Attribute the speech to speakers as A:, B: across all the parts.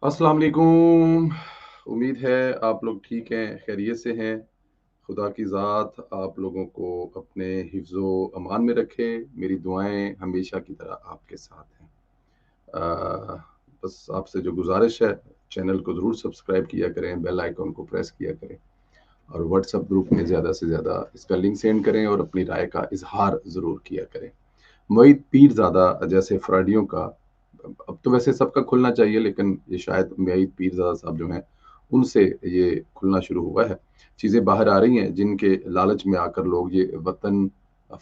A: अस्सलाम वालेकुम। उम्मीद है आप लोग ठीक हैं, खैरियत से हैं। खुदा की ज़ात आप लोगों को अपने हिफ्ज़ो अमान में रखे। मेरी दुआएं हमेशा की तरह आपके साथ हैं। अ, बस आपसे जो गुजारिश है, चैनल को ज़रूर सब्सक्राइब किया करें, बेल आइकन को प्रेस किया करें और व्हाट्सएप ग्रुप में ज़्यादा से ज़्यादा इसका लिंक सेंड करें और अपनी राय का इज़हार ज़रूर किया करें। मोईद पीरज़ादा जैसे फ्राडियों का अब तो वैसे सबका खुलना चाहिए, लेकिन ये शायद मोईद पीरज़ादा साहब जो हैं, उनसे ये खुलना शुरू हुआ है। चीज़ें बाहर आ रही हैं जिनके लालच में आकर लोग ये वतन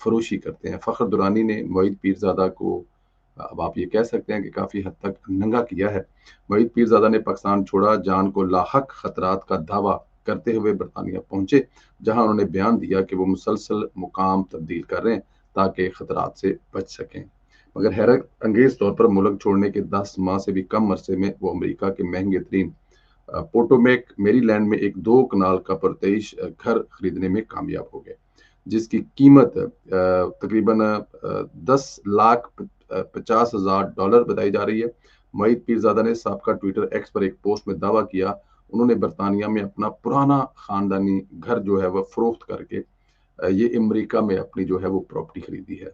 A: फ़रोशी करते हैं। फ़ख्र दुरानी ने मोईद पीरज़ादा को अब आप ये कह सकते हैं कि काफ़ी हद तक नंगा किया है। मोईद पीरज़ादा ने पाकिस्तान छोड़ा, जान को लाहक खतरात का दावा करते हुए बरतानिया पहुँचे, जहाँ उन्होंने बयान दिया कि वो मुसलसल मुकाम तब्दील कर रहे हैं ताकि खतरात से बच सकें। मगर हैरत अंगेज तौर पर मुल्क छोड़ने के 10 माह से भी कम अरसे में वो अमेरिका के महंगे तरीन पोटोमेक मेरीलैंड में एक 2 कनाल का पुरतइश घर खरीदने में कामयाब हो गए, जिसकी कीमत तकरीबन 10,50,000 डॉलर बताई जा रही है। मोईद पीरज़ादा ने साबका ट्विटर एक्स पर एक पोस्ट में दावा किया, उन्होंने बरतानिया में अपना पुराना खानदानी घर जो है वह फरोख्त करके ये अमेरिका में अपनी जो है वो प्रॉपर्टी खरीदी है।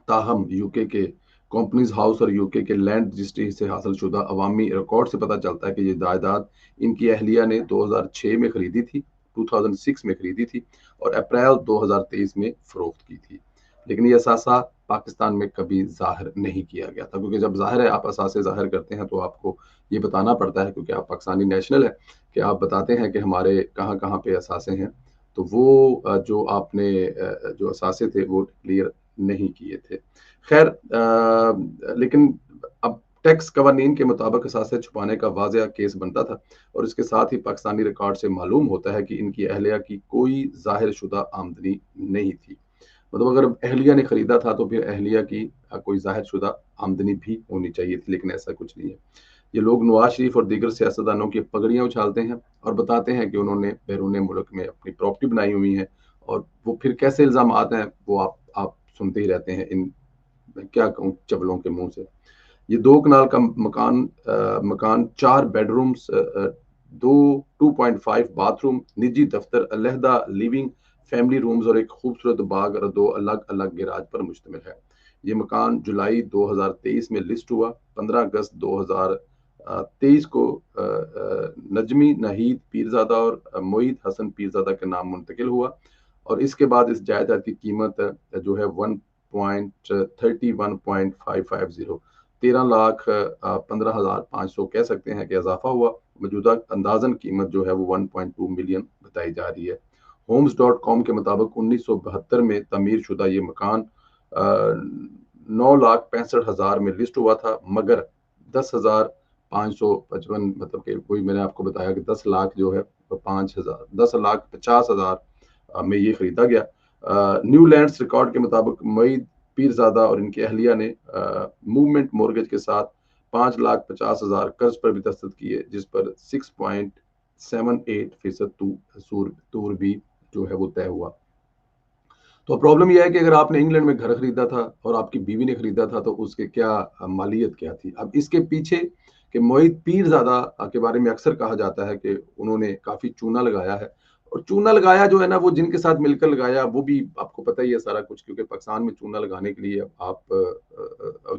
A: ताहम यूके के कंपनीज हाउस और यूके के लैंड रजिस्ट्री से हासिल शुदा अवामी रिकॉर्ड से पता चलता है कि ये जायदाद इनकी अहलिया ने 2006 में खरीदी थी, 2006 में खरीदी थी और अप्रैल 2023 में फरोख्त की थी। लेकिन ये असासा पाकिस्तान में कभी जाहिर नहीं किया गया था, क्योंकि जब जाहिर है आप असासे जाहिर करते हैं तो आपको ये बताना पड़ता है, क्योंकि आप पाकिस्तानी नेशनल है, कि आप बताते हैं कि हमारे कहाँ कहाँ पे असासे हैं। तो वो जो आपने जो असासे थे वो क्लियर नहीं किए थे। खैर लेकिन अब टैक्स कवानीन के मुताबिक असासे छुपाने का वाज़ह केस बनता था और इसके साथ ही पाकिस्तानी रिकॉर्ड से मालूम होता है कि इनकी अहलिया की कोई ज़ाहिर शुदा आमदनी नहीं थी। मतलब अगर अहलिया ने खरीदा था तो फिर अहलिया की कोई ज़ाहिर शुदा आमदनी भी होनी चाहिए थी, लेकिन ऐसा कुछ नहीं है। ये लोग नवाज शरीफ और दीगर सियासतदानों की पगड़ियाँ उछालते हैं और बताते हैं कि उन्होंने बैरून मुल्क में अपनी प्रॉपर्टी बनाई हुई है, और वो फिर कैसे इल्ज़ाम आते हैं वो आप सुनते ही रहते हैं इन क्या कहूँ चबलों के मुंह से। ये 2 कनाल का मकान 4 बेडरूम्स, दो 2.5 बाथरूम, निजी दफ्तर, अलहदा लिविंग, फैमिली रूम्स और एक खूबसूरत बाग और 2 अलग अलग गैराज पर मुश्तमिल है। ये मकान जुलाई 2023 में लिस्ट हुआ। 15 अगस्त 2023 को नजमी नाहीद पीरजादा और मोईद हसन पीरजादा के नाम मुंतकिल हुआ, और इसके बाद इस जायदाद की कीमत जो है 1.31.550 13,15,500 कह सकते हैं कि इजाफा हुआ। मौजूदा अंदाजन कीमत जो है वो 1.2 मिलियन बताई जा रही है। होम्स.com के मुताबिक 1972 में तमीर शुदा ये मकान 9,65,000 में लिस्ट हुआ था, मगर 10,555, मतलब कि वही मैंने आपको बताया कि 10 लाख जो है 5,000, 10,50,000 में ये खरीदा गया। न्यू लैंड्स रिकॉर्ड के मुताबिक मई पीरजादा और इनकी अहलिया ने मूवमेंट मॉर्गेज के साथ 5,50,000 कर्ज पर भी दस्तखत किए, जिस पर 6.78% तूर भी जो है वो तय हुआ। तो प्रॉब्लम यह है कि अगर आपने इंग्लैंड में घर खरीदा था और आपकी बीवी ने खरीदा था तो उसके क्या मालियत क्या थी। अब इसके पीछे कि मोहित पीरजादा के बारे में अक्सर कहा जाता है कि उन्होंने काफी चूना लगाया है, और चूना लगाया जो है ना वो जिनके साथ मिलकर लगाया, वो भी आपको पता ही है सारा कुछ, क्योंकि पाकिस्तान में चूना लगाने के लिए आप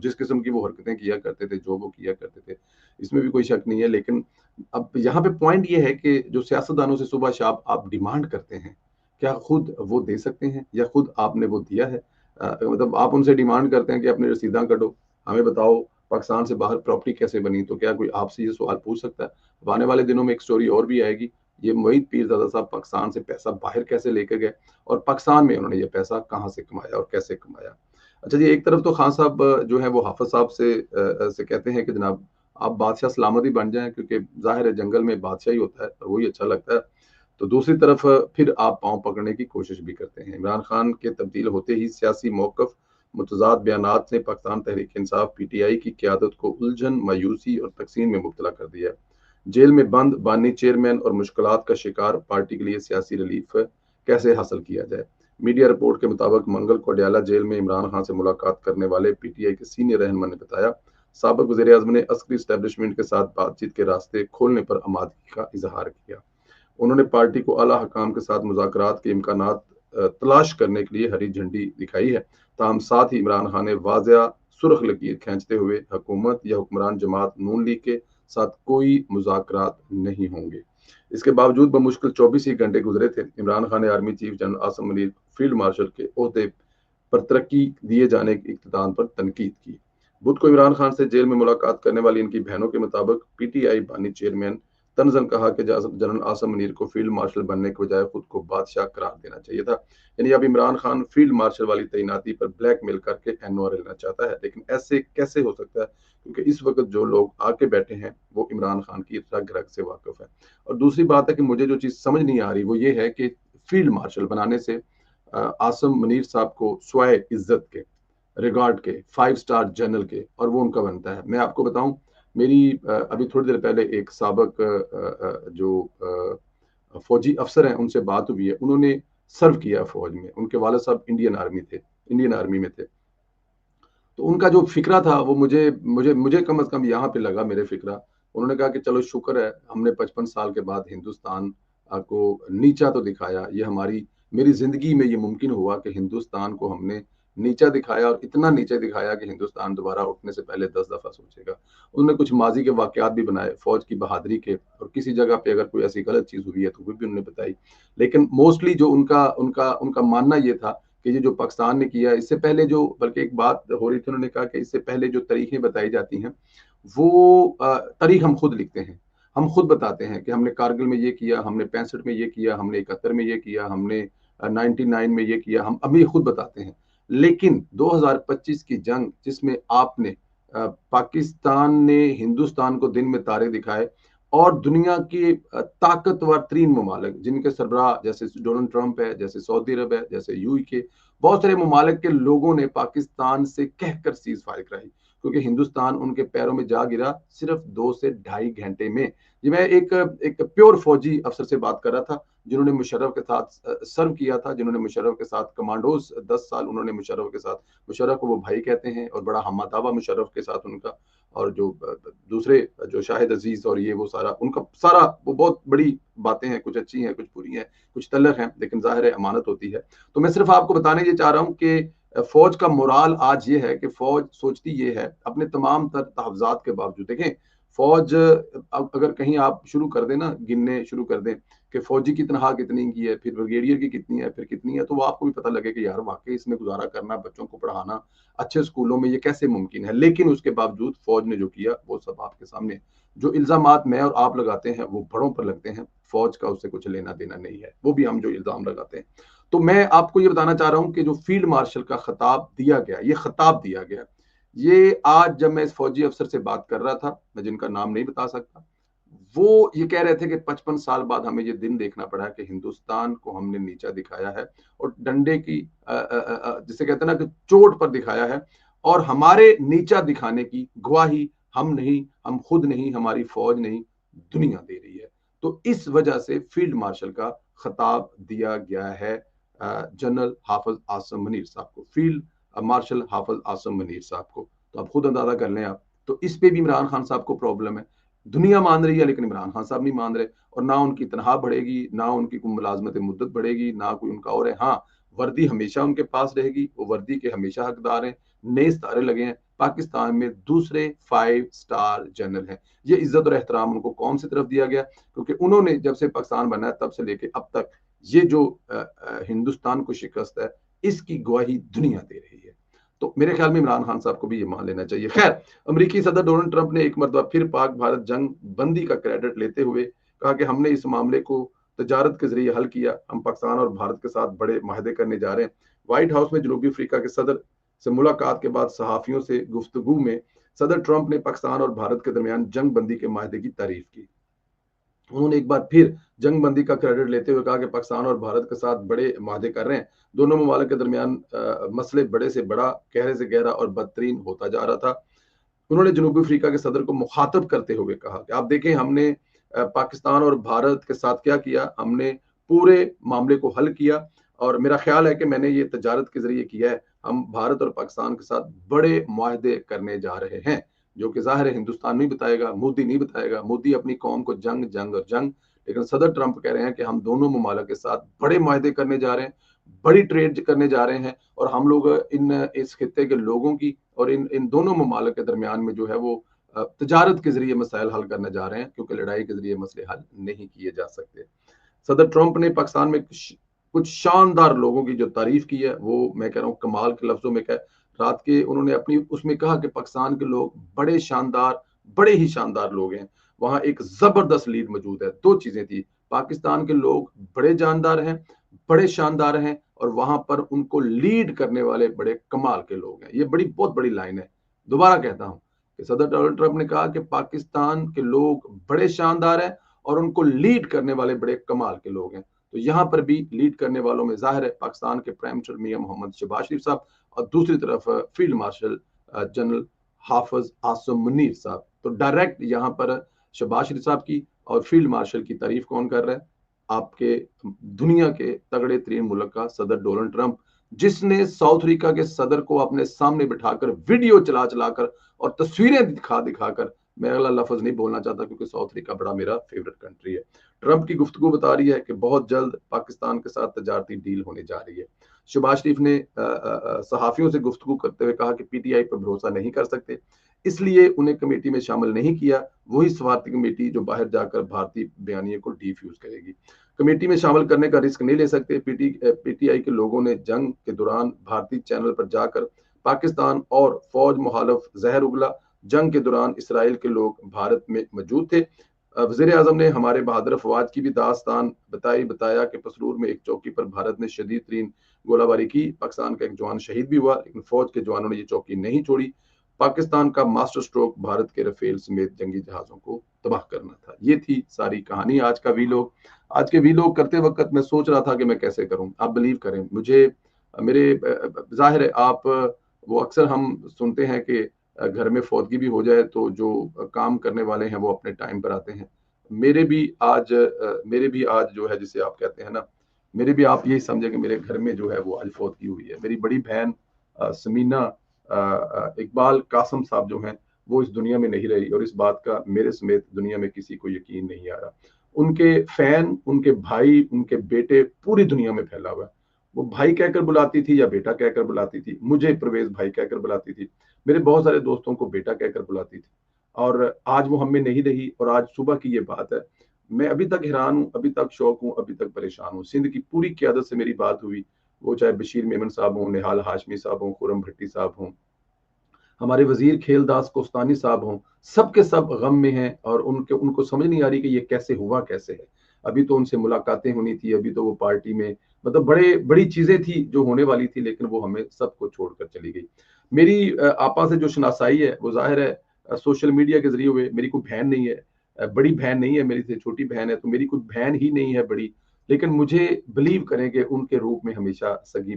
A: जिस किस्म की वो हरकतें किया करते थे, जो वो किया करते थे, इसमें भी कोई शक नहीं है। लेकिन अब यहाँ पे पॉइंट ये है कि जो सियासतदानों से सुबह शाम आप डिमांड करते हैं, क्या खुद वो दे सकते हैं या खुद आपने वो दिया है। मतलब आप उनसे डिमांड करते हैं कि अपनी रसीदां कटो, हमें बताओ पाकिस्तान से बाहर प्रॉपर्टी कैसे बनी, तो क्या कोई आपसे ये सवाल पूछ सकता है। अब आने वाले दिनों में एक स्टोरी और भी आएगी, ये मोईद पीरजादा साहब पाकिस्तान से पैसा बाहर कैसे लेकर गए और पाकिस्तान में उन्होंने ये पैसा कहाँ से कमाया और कैसे कमाया। अच्छा जी, एक तरफ तो खान साहब जो है वो हाफिज साहब से कहते हैं कि जनाब आप बादशाह सलामत ही बन जाएं, क्योंकि जाहिर है जंगल में बादशाह ही होता है और वही अच्छा लगता है। तो दूसरी तरफ फिर आप पाँव पकड़ने की कोशिश भी करते हैं। इमरान खान के तब्दील होते ही सियासी मौकफ, मुतजाद बयानात ने पाकिस्तान तहरीक इंसाफ पीटीआई की क्यादत को उलझन, मायूसी और तकसीम में मुब्तला कर दिया। जेल में बंद बानी चेयरमैन और मुश्किलात का शिकार पार्टी के लिए सियासी रिलीफ कैसे हासिल किया जाए। मीडिया रिपोर्ट के मुताबिक मंगल को अडयाला जेल में इमरान खान से मुलाकात करने वाले पीटीआई के सीनियर रहनुमा ने बताया, साबिक वज़ीर-ए-आज़म ने अस्करी एस्टेब्लिशमेंट के साथ बातचीत के रास्ते खोलने पर आमादगी का इज़हार किया। उन्होंने पार्टी को आला हकाम के साथ मुज़ाकरात के इम्कानात तलाश करने के लिए हरी झंडी दिखाई है। ताहम साथ ही इमरान खान ने वाज़ेह सुर्ख लकीर खींचते हुए हुकूमत या हुक्मरान जमात नून लीग के साथ कोई मुज़ाकरात नहीं होंगे। इसके बावजूद बमुश्किल 24 ही घंटे गुजरे थे। इमरान खान ने army chief general Asim Munir field marshal के ओहदे पर तरक्की दिए जाने के इख्तिताम पर तनकीद की। बुध को इमरान खान से जेल में मुलाकात करने वाली इनकी बहनों के मुताबिक पीटीआई बानी चेयरमैन तंजन कहा कि जनरल आसिम मुनीर को फील्ड मार्शल बनने के बजाय खुद को बादशाह करार देना चाहिए था। यानी अब इमरान खान फील्ड मार्शल वाली तैनाती पर ब्लैकमेल करके एनओआर लेना चाहता है, लेकिन ऐसे कैसे हो सकता है, क्योंकि इस वक्त जो लोग आके बैठे हैं वो इमरान खान की रग रग से वाकिफ है। और दूसरी बात है कि मुझे जो चीज़ समझ नहीं आ रही वो ये है कि फील्ड मार्शल बनाने से आसिम मुनीर साहब को स्वाय इज्जत के, रिगार्ड के, 5 स्टार जनरल के, और वो उनका बनता है। मैं आपको बताऊं, मेरी अभी थोड़ी देर पहले एक साबिक जो फौजी अफसर हैं उनसे बात हुई है। उन्होंने सर्व किया फौज में, उनके वाले साहब इंडियन आर्मी में थे। तो उनका जो फिक्रा था वो मुझे मुझे मुझे कम से कम यहाँ पे लगा मेरे फिक्रा। उन्होंने कहा कि चलो शुक्र है हमने 55 साल के बाद हिंदुस्तान को नीचा तो दिखाया। ये हमारी मेरी ज़िंदगी में ये मुमकिन हुआ कि हिंदुस्तान को हमने नीचा दिखाया, और इतना नीचा दिखाया कि हिंदुस्तान दोबारा उठने से पहले 10 दफ़ा सोचेगा। उन्होंने कुछ माज़ी के वाक़यात भी बनाए, फ़ौज की बहादुरी के, और किसी जगह पे अगर कोई ऐसी गलत चीज़ हुई है तो वो भी उन्होंने बताई। लेकिन मोस्टली जो उनका उनका उनका मानना ये था कि ये जो पाकिस्तान ने किया, इससे पहले जो, बल्कि एक बात हो रही थी, उन्होंने कहा कि इससे पहले जो तारीखें बताई जाती हैं वो तारीख हम खुद लिखते हैं, हम खुद बताते हैं कि हमने कारगिल में ये किया, हमने 65 में ये किया, हमने 71 में ये किया, हमने 99 में ये किया, हम अभी खुद बताते हैं। लेकिन 2025 की जंग जिसमें आपने पाकिस्तान ने हिंदुस्तान को दिन में तारे दिखाए, और दुनिया के ताकतवर तरीन ममालिक जिनके सरबराह जैसे डोनाल्ड ट्रंप है, जैसे सऊदी अरब है, जैसे यूएई के बहुत सारे ममालिक के लोगों ने पाकिस्तान से कहकर सीज फायर कराई, क्योंकि हिंदुस्तान उनके पैरों में जा गिरा सिर्फ 2 से ढाई घंटे में। जी, मैं एक प्योर फौजी अफसर से बात कर रहा था जिन्होंने मुशर्रफ के साथ सर्व किया था, जिन्होंने मुशर्रफ के साथ कमांडोज 10 साल उन्होंने मुशर्रफ के साथ, मुशर्रफ को वो भाई कहते हैं और बड़ा हमदावा मुशर्रफ के साथ उनका। और जो दूसरे जो शाहिद अजीज और ये वो सारा उनका सारा, वो बहुत बड़ी बातें हैं, कुछ अच्छी हैं, कुछ बुरी हैं, कुछ तल्ख हैं, लेकिन जाहिर है अमानत होती है। तो मैं सिर्फ आपको बताने ये चाह रहा हूँ कि फौज का मोराल आज ये है कि फौज सोचती ये है, अपने तमाम तर तहफ़्ज़ात के बावजूद देखें, फौज अगर कहीं आप शुरू कर दें ना, गिनने शुरू कर दें कि फौजी की तनख्वाह कितनी की है, फिर ब्रिगेडियर की कितनी है, फिर कितनी है, तो वो आपको भी पता लगे कि यार वाकई इसमें गुजारा करना, बच्चों को पढ़ाना अच्छे स्कूलों में, ये कैसे मुमकिन है। लेकिन उसके बावजूद फौज ने जो किया वो सब आपके सामने है। जो इल्जामात मैं और आप लगाते हैं वो बड़ों पर लगते हैं, फौज का उससे कुछ लेना देना नहीं है, वो भी हम जो इल्जाम लगाते हैं। तो मैं आपको ये बताना चाह रहा हूँ कि जो फील्ड मार्शल का खिताब दिया गया, ये खिताब दिया गया, ये आज जब मैं इस फौजी अफसर से बात कर रहा था, मैं जिनका नाम नहीं बता सकता, वो ये कह रहे थे कि 55 साल बाद हमें ये दिन देखना पड़ा कि हिंदुस्तान को हमने नीचा दिखाया है, और डंडे की जिसे कहते हैं ना कि चोट पर दिखाया है, और हमारे नीचा दिखाने की गवाही हम नहीं, हम खुद नहीं, हमारी फौज नहीं, दुनिया दे रही है। तो इस वजह से फील्ड मार्शल का खिताब दिया गया है जनरल हाफिज आसिम मुनीर साहब को, फील्ड मार्शल हाफिज आसिम मुनीर साहब को। तो आप खुद अंदाजा कर लें आप। तो इस पे भी इमरान खान साहब को प्रॉब्लम है। दुनिया मान रही है लेकिन इमरान खान साहब नहीं मान रहे, और ना उनकी तनख्वाह बढ़ेगी, ना उनकी कोई मुलाजमत मुद्दत बढ़ेगी, ना कोई उनका और है। हाँ, वर्दी हमेशा उनके पास रहेगी, वो वर्दी के हमेशा हकदार हैं। नए सितारे लगे हैं, पाकिस्तान में दूसरे 5 स्टार जनरल हैं। ये इज्जत और एहतराम उनको कौम से तरफ दिया गया, क्योंकि उन्होंने जब से पाकिस्तान बना है तब से लेके अब तक ये जो हिंदुस्तान को शिकस्त है, इसकी गवाही दुनिया दे रही है। तो मेरे ख्याल में इमरान खान साहब को भी ये मान लेना चाहिए। खैर, अमेरिकी सदर डोनाल्ड ट्रंप ने एक मरतबा फिर पाक भारत जंग बंदी का क्रेडिट लेते हुए कहा कि हमने इस मामले को तजारत के जरिए हल किया, हम पाकिस्तान और भारत के साथ बड़े माहदे करने जा रहे हैं। व्हाइट हाउस में जनूबी अफ्रीका के सदर से मुलाकात के बाद सहाफियों से गुफ्तगू में सदर ट्रंप ने पाकिस्तान और भारत के दरमियान जंग बंदी के माहदे की तारीफ की। उन्होंने एक बार फिर जंग बंदी का क्रेडिट लेते हुए कहा कि पाकिस्तान और भारत के साथ बड़े माहदे कर रहे हैं। दोनों ममालिक के दरमियान मसले बड़े से बड़ा, गहरे से गहरा और बदतरीन होता जा रहा था। उन्होंने जनूबी अफ्रीका के सदर को मुखातब करते हुए कहा कि आप देखें हमने पाकिस्तान और भारत के साथ क्या किया, हमने पूरे मामले को हल किया, और मेरा ख्याल है कि मैंने ये तजारत के जरिए किया है। हम भारत और पाकिस्तान के साथ बड़े मुआहदे करने जा रहे हैं। जो कि ज़ाहिर है हिंदुस्तान नहीं बताएगा, मोदी नहीं बताएगा। मोदी अपनी कौम को जंग, जंग और जंग। लेकिन सदर ट्रंप कह रहे हैं कि हम दोनों ममालिक के साथ बड़े मुआहदे करने जा रहे हैं, बड़ी ट्रेड करने जा रहे हैं और हम लोग इस खित्ते के लोगों की और इन दोनों ममालिक के दरमियान में जो है वो तजारत के ज़रिए मसाइल हल करने जा रहे हैं, क्योंकि लड़ाई के ज़रिए मसले हल नहीं किए जा सकते। सदर ट्रंप ने पाकिस्तान में कुछ शानदार लोगों की जो तारीफ की है, वो मैं कह रहा हूँ कमाल के लफ्जों में कह रात के उन्होंने अपनी उसमें कहा कि पाकिस्तान के लोग बड़े शानदार, बड़े ही शानदार लोग हैं। वहां एक जबरदस्त लीड मौजूद है। दो चीजें थी, पाकिस्तान के लोग बड़े जानदार हैं, बड़े शानदार हैं और वहां पर उनको लीड करने वाले बड़े कमाल के लोग हैं। ये बहुत बड़ी लाइन है। दोबारा कहता हूं कि सदर डोनाल्ड ट्रंप ने कहा कि पाकिस्तान के लोग बड़े शानदार हैं और उनको लीड करने वाले बड़े कमाल के लोग हैं। तो यहां पर भी लीड करने वालों में जाहिर है पाकिस्तान के प्राइम मिनिस्टर मियां मोहम्मद शहबाज शरीफ साहब और दूसरी तरफ फील्ड मार्शल जनरल हाफिज आसम मुनीर साहब। तो डायरेक्ट यहाँ पर शहबाज शरीफ साहब की और फील्ड मार्शल की तारीफ कौन कर रहा है? आपके दुनिया के तगड़े तरीन मुल्क का सदर डोनाल्ड ट्रंप, जिसने साउथ अफ्रीका के सदर को अपने सामने बिठाकर वीडियो चला चलाकर और तस्वीरें दिखा दिखाकर, मैं अगला लफ्ज नहीं बोलना चाहता क्योंकि साउथ अफ्रीका बड़ा मेरा फेवरेट कंट्री है। ट्रंप की गुफ्तगू बता रही है कि बहुत जल्द पाकिस्तान के साथ तजारती डील होने जा रही है। शहबाज शरीफ ने सहाफियों से गुफ्तगू करते हुए कहा कि पीटीआई पर भरोसा नहीं कर सकते, इसलिए उन्हें कमेटी में शामिल नहीं किया। वही स्वार्थी कमेटी जो बाहर जाकर भारतीय बयानिए को डिफ्यूज करेगी। कमेटी में शामिल करने का रिस्क नहीं ले सकते। पीटीआई के लोगों ने जंग के दौरान भारतीय चैनल पर जाकर पाकिस्तान और फौज मुखालिफ जहर उगला। जंग के दौरान इसराइल के लोग भारत में मौजूद थे। वजीर आजम ने हमारे बहादुर फवाद की भी दास्तान बताया कि पसरूर में एक चौकी पर भारत ने शदीद तरीन गोलाबारी की। पाकिस्तान का एक जवान शहीद भी हुआ, लेकिन फौज के जवानों ने ये चौकी नहीं छोड़ी। पाकिस्तान का मास्टर स्ट्रोक भारत के राफेल समेत जंगी जहाजों को तबाह करना था। ये थी सारी कहानी आज का वीलॉग। आज के वीलॉग करते वक्त मैं सोच रहा था कि मैं कैसे करूं। आप बिलीव करें मुझे, मेरे जाहिर है आप वो अक्सर हम सुनते हैं कि घर में फौतगी भी हो जाए तो जो काम करने वाले हैं वो अपने टाइम पर आते हैं। मेरे भी आज जो है जिसे आप कहते हैं ना, मेरे भी आप यही समझे कि मेरे घर में जो है वो आज फौतगी हुई है। मेरी बड़ी बहन समीना इकबाल कासम साहब जो हैं वो इस दुनिया में नहीं रही और इस बात का मेरे समेत दुनिया में किसी को यकीन नहीं आ रहा। उनके फैन, उनके भाई, उनके बेटे पूरी दुनिया में फैला हुआ है। वो भाई कहकर बुलाती थी या बेटा कहकर बुलाती थी। मुझे परवेज भाई कहकर बुलाती थी। मेरे बहुत सारे दोस्तों को बेटा कहकर बुलाती थी और आज वो हम में नहीं रही। और आज सुबह की ये बात है, मैं अभी तक हैरान हूँ, अभी तक शौक हूँ, अभी तक परेशान हूँ। सिंध की पूरी क़यादत से मेरी बात हुई, वो चाहे बशीर मेमन साहब हों, निहाल हाशमी साहब हों, खुरम भट्टी साहब हों, हमारे वजीर खेलदास कोस्तानी साहब हों, सब के सब गम में हैं और उनको समझ नहीं आ रही कि ये कैसे हुआ कैसे है। अभी तो उनसे मुलाकातें होनी थी, अभी तो वो पार्टी में मतलब बड़ी चीजें थी जो होने वाली थी, लेकिन वो हमें सबको छोड़कर चली गई। मेरी आपा से जो शनासाई है वो जाहिर है सोशल मीडिया के जरिए हुए। मेरी कोई बहन नहीं है, बड़ी बहन नहीं है, मेरी से छोटी बहन है, तो मेरी कोई बहन ही नहीं है बड़ी। लेकिन मुझे बिलीव करें कि उनके रूप में हमेशा सगी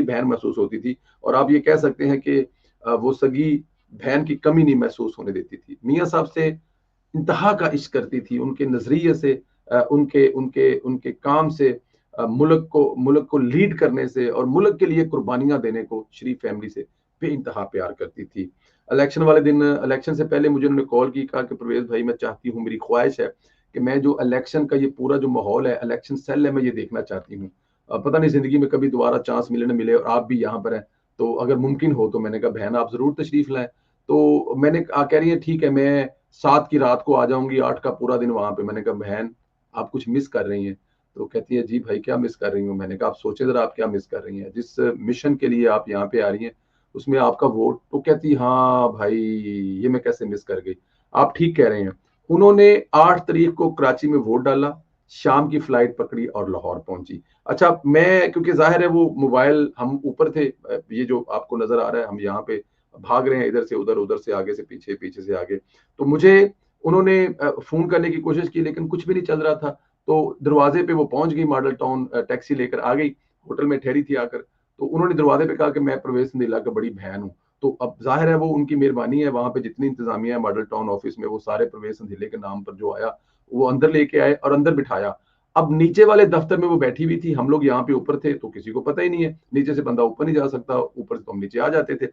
A: बहन महसूस होती थी और आप ये कह सकते हैं कि वो सगी बहन की कमी नहीं महसूस होने देती थी। मियाँ साहब से इंतहा का इश्क करती थी, उनके नजरिए से, उनके उनके उनके काम से, मुल्क को लीड करने से और मुल्क के लिए कुर्बानियां देने को शरीफ फैमिली से बेइंतहा प्यार करती थी। इलेक्शन वाले दिन, इलेक्शन से पहले मुझे उन्होंने कॉल की, कहा कि परवेज भाई मैं चाहती हूँ, मेरी ख्वाहिश है कि मैं जो इलेक्शन का ये पूरा जो माहौल है, इलेक्शन सेल है, मैं ये देखना चाहती हूँ। पता नहीं जिंदगी में कभी दोबारा चांस मिले ना मिले और आप भी यहाँ पर हैं तो अगर मुमकिन हो तो मैंने कहा बहन आप जरूर तशरीफ लाएं। तो कह रही है ठीक है मैं 7 की रात को आ जाऊंगी, 8 का पूरा दिन वहां पे। मैंने कहा बहन आप कुछ मिस कर रही हैं। तो कहती है जी भाई क्या मिस कर रही हूँ। मैंने कहा आप सोचे जरा आप क्या मिस कर रही हैं, जिस मिशन के लिए आप यहाँ पे आ रही हैं उसमें आपका वोट। तो कहती हाँ भाई ये मैं कैसे मिस कर गई। आप ठीक कह रहे हैं। उन्होंने 8 तारीख को कराची में वोट डाला, शाम की फ्लाइट पकड़ी और लाहौर पहुंची। अच्छा मैं क्योंकि जाहिर है वो मोबाइल हम ऊपर थे, ये जो आपको नजर आ रहा है हम यहाँ पे भाग रहे हैं इधर से उधर, उधर से आगे से पीछे, पीछे से आगे। तो मुझे उन्होंने फोन करने की कोशिश की लेकिन कुछ भी नहीं चल रहा था। तो दरवाजे पे वो पहुंच गई, मॉडल टाउन टैक्सी लेकर आ गई, होटल में ठहरी थी आकर। तो उन्होंने दरवाजे पे कहा कि मैं परवेज संदीला का बड़ी बहन हूँ। तो अब जाहिर है वो उनकी मेहरबानी है, वहां पे जितनी इंतजामिया है मॉडल टाउन ऑफिस में वो सारे परवेज संदीले के नाम पर जो आया वो अंदर लेके आए और अंदर बिठाया। अब नीचे वाले दफ्तर में वो बैठी हुई थी, हम लोग यहाँ पे ऊपर थे तो किसी को पता ही नहीं है, नीचे से बंदा ऊपर नहीं जा सकता, ऊपर से तो हम नीचे आ जाते थे।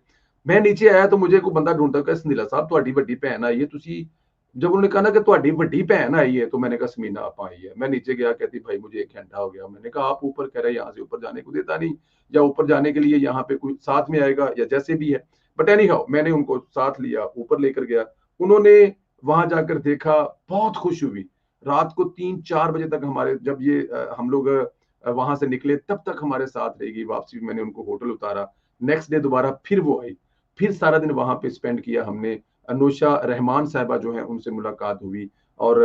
A: मैं नीचे आया तो मुझे कोई बंदा ढूंढता है, संदीला साहब ਤੁਹਾਡੀ ਵੱਡੀ ਭੈਣ आई है, ਤੁਸੀਂ जब उन्होंने कहा ना कि ਤੁਹਾਡੀ ਵੱਡੀ ਭੈਣ आई है, तो मैंने कहा समीना आपा आई है। मैं नीचे गया, कहती भाई मुझे 1 घंटा हो गया। मैंने कहा आप ऊपर, कह रहे यहाँ से ऊपर जाने को देता नहीं, या ऊपर जाने के लिए यहाँ पे कोई साथ में आएगा या जैसे भी है। बट एनी हाउ मैंने उनको साथ लिया, ऊपर लेकर गया। उन्होंने वहां जाकर देखा, बहुत खुश हुई। रात को 3-4 बजे तक हमारे, जब ये हम लोग वहां से निकले तब तक हमारे साथ रहेगी। वापसी में मैंने उनको होटल उतारा, नेक्स्ट डे दोबारा फिर वो आई, फिर सारा दिन वहां पे स्पेंड किया हमने। अनुषा रहमान साहिबा जो है उनसे मुलाकात हुई, और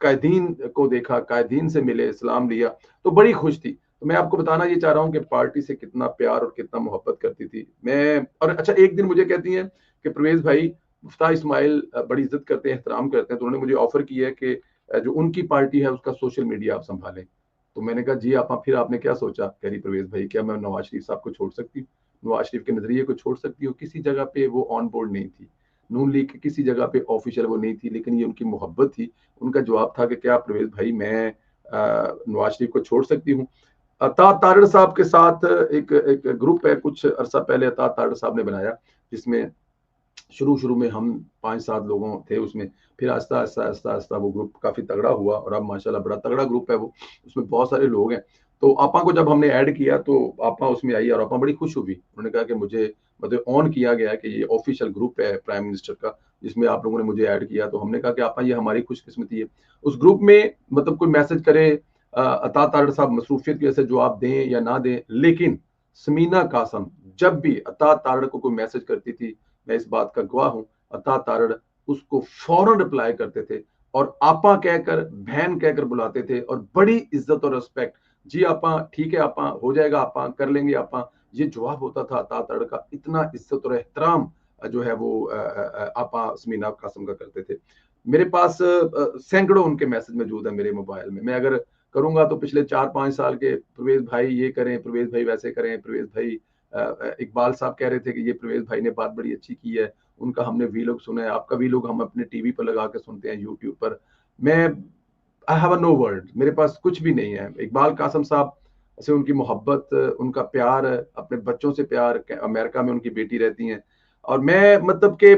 A: कायदीन को देखा, कायदीन से मिले, सलाम लिया, तो बड़ी खुश थी। तो मैं आपको बताना ये चाह रहा हूँ कि पार्टी से कितना प्यार और कितना मोहब्बत करती थी मैं। और अच्छा, एक दिन मुझे कहती हैं कि परवेज भाई, मुफ्ता इस्माइल बड़ी इज्जत करते हैं, एहतराम करते हैं, तो उन्होंने मुझे ऑफर किया है कि जो उनकी पार्टी है उसका सोशल मीडिया आप संभालें। तो मैंने कहा जी आप, फिर आपने क्या सोचा? कह रही परवेज भाई, क्या मैं नवाज शरीफ साहब को छोड़ सकती हूँ? नवाज शरीफ के नजरिए को छोड़ सकती हूँ? किसी जगह पे वो ऑन बोर्ड नहीं थी, नून लीग की किसी जगह पे ऑफिशियल वो नहीं थी, लेकिन ये उनकी मोहब्बत थी। उनका जवाब था कि क्या परवेज भाई, मैं नवाज शरीफ को छोड़ सकती हूँ? अता तारड़ साहब के साथ एक एक ग्रुप है, कुछ अरसा पहले अता तारड़ साहब ने बनाया, जिसमें शुरू शुरू में हम 5-7 लोगों थे उसमें। फिर आहिस्ता आहिस्ता आहिस्ता आहिस्ता वो ग्रुप काफी तगड़ा हुआ, और अब माशाल्लाह बड़ा तगड़ा ग्रुप है वो, उसमें बहुत सारे लोग हैं। तो आपा को जब हमने ऐड किया तो आपा उसमें आई, और आपा बड़ी खुश हुई। उन्होंने कहा कि मुझे मतलब ऑन किया गया कि ये ऑफिशियल ग्रुप है प्राइम मिनिस्टर का, जिसमें आप लोगों ने मुझे ऐड किया। तो हमने कहा कि आपा ये हमारी खुशकिस्मती है। उस ग्रुप में मतलब कोई मैसेज करे, अता तारड़ साहब मसरूफियत की वजह से जवाब दें या ना दें, लेकिन समीना कासम जब भी अता तारड़ को कोई मैसेज करती थी, मैं इस बात का गवाह हूं, अता तारड़ उसको फौरन रिप्लाई करते थे, और आपा कहकर, बहन कहकर बुलाते थे, और बड़ी इज्जत और रिस्पेक्ट। जी आपा, ठीक है आपा, हो जाएगा आपा, कर लेंगे आपा, ये जवाब होता था अता तारड़ का। इतना इज्जत और एहतराम जो है वो आपा समीना कासम का करते थे। मेरे पास सैकड़ों उनके मैसेज मौजूद है मेरे मोबाइल में। मैं अगर करूंगा तो पिछले 4-5 साल के, प्रवेश भाई ये करें, प्रवेश भाई वैसे करें, प्रवेश भाई इकबाल साहब कह रहे थे कि ये प्रवेश भाई ने बात बड़ी अच्छी की है, उनका हमने वीलॉग सुना है, आपका वीलॉग हम अपने टीवी पर लगा के सुनते हैं, यूट्यूब पर। मैं, आई हैव नो वर्ड, मेरे पास कुछ भी नहीं है। इकबाल कासम साहब से उनकी मोहब्बत, उनका प्यार, अपने बच्चों से प्यार, अमेरिका में उनकी बेटी रहती हैं, और मैं मतलब कि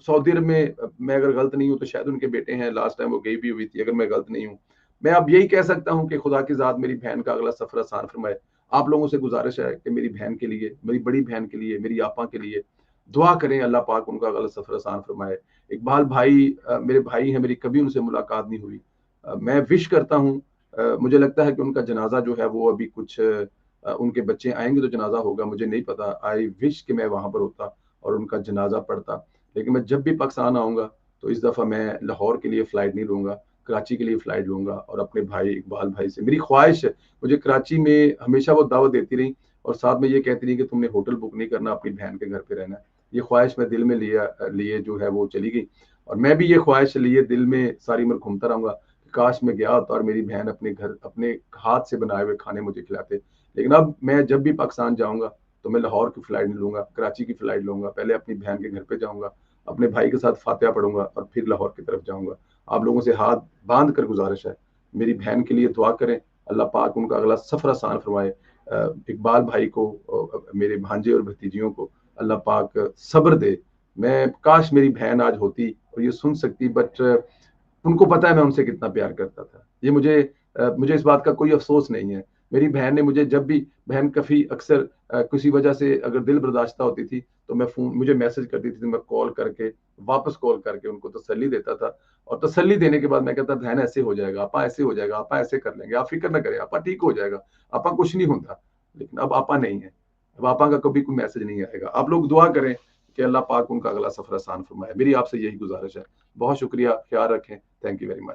A: सऊदी अरब में, मैं अगर गलत नहीं हूँ तो शायद उनके बेटे हैं, लास्ट टाइम वो गई भी हुई थी, अगर मैं गलत नहीं हूँ। मैं अब यही कह सकता हूँ कि खुदा की जात मेरी बहन का अगला सफर आसान फरमाए। आप लोगों से गुजारिश है कि मेरी बहन के लिए, मेरी बड़ी बहन के लिए, मेरी आपा के लिए दुआ करें, अल्लाह पाक उनका अगला सफर आसान फरमाए। इकबाल भाई मेरे भाई हैं, मेरी कभी उनसे मुलाकात नहीं हुई। मैं विश करता हूँ, मुझे लगता है कि उनका जनाजा जो है वो अभी कुछ उनके बच्चे आएंगे तो जनाजा होगा, मुझे नहीं पता। आई विश कि मैं वहां पर होता और उनका जनाजा पढ़ता। लेकिन मैं जब भी पाकिस्तान आऊंगा तो इस दफा मैं लाहौर के लिए फ्लाइट नहीं लूंगा, कराची के लिए फ्लाइट लूंगा, और अपने भाई इकबाल भाई से मेरी ख्वाहिश है। मुझे कराची में हमेशा वो दावत देती रही, और साथ में ये कहती रही कि तुमने होटल बुक नहीं करना, अपनी बहन के घर पे रहना है। ये ख्वाहिश मैं दिल में लिए जो है वो चली गई, और मैं भी ये ख्वाहिश लिए दिल में सारी उम्र घूमता रहूंगा, काश मैं गया होता और मेरी बहन अपने घर अपने हाथ से बनाए हुए खाने मुझे खिलाते। लेकिन अब मैं जब भी पाकिस्तान जाऊंगा तो मैं लाहौर की फ्लाइट नहीं लूंगा, कराची की फ्लाइट लूंगा। पहले अपनी बहन के घर पे जाऊंगा, अपने भाई के साथ फातिहा पढ़ूंगा, और फिर लाहौर की तरफ जाऊंगा। आप लोगों से हाथ बांध कर गुजारिश है, मेरी बहन के लिए दुआ करें, अल्लाह पाक उनका अगला सफर आसान फरमाए। इकबाल भाई को, मेरे भांजे और भतीजियों को अल्लाह पाक सब्र दे। मैं काश मेरी बहन आज होती और ये सुन सकती, बट उनको पता है मैं उनसे कितना प्यार करता था। ये मुझे इस बात का कोई अफसोस नहीं है। मेरी बहन ने मुझे जब भी, बहन काफी अक्सर किसी वजह से अगर दिल बर्दाश्त होती थी तो मैं फोन, मुझे मैसेज करती थी, तो मैं कॉल करके, वापस कॉल करके उनको तसल्ली देता था। और तसल्ली देने के बाद मैं कहता, बहन ऐसे हो जाएगा, आपा ऐसे हो जाएगा, आपा ऐसे कर लेंगे, आप फिक्र ना करें, आपा ठीक हो जाएगा, आपा कुछ नहीं होता। लेकिन अब आपा नहीं है, अब आपा का कभी कोई मैसेज नहीं आएगा। आप लोग दुआ करें कि अल्लाह पाक उनका अगला सफर आसान फरमाए। मेरी आपसे यही गुजारिश है। बहुत शुक्रिया, ख्याल रखें, थैंक यू वेरी मच।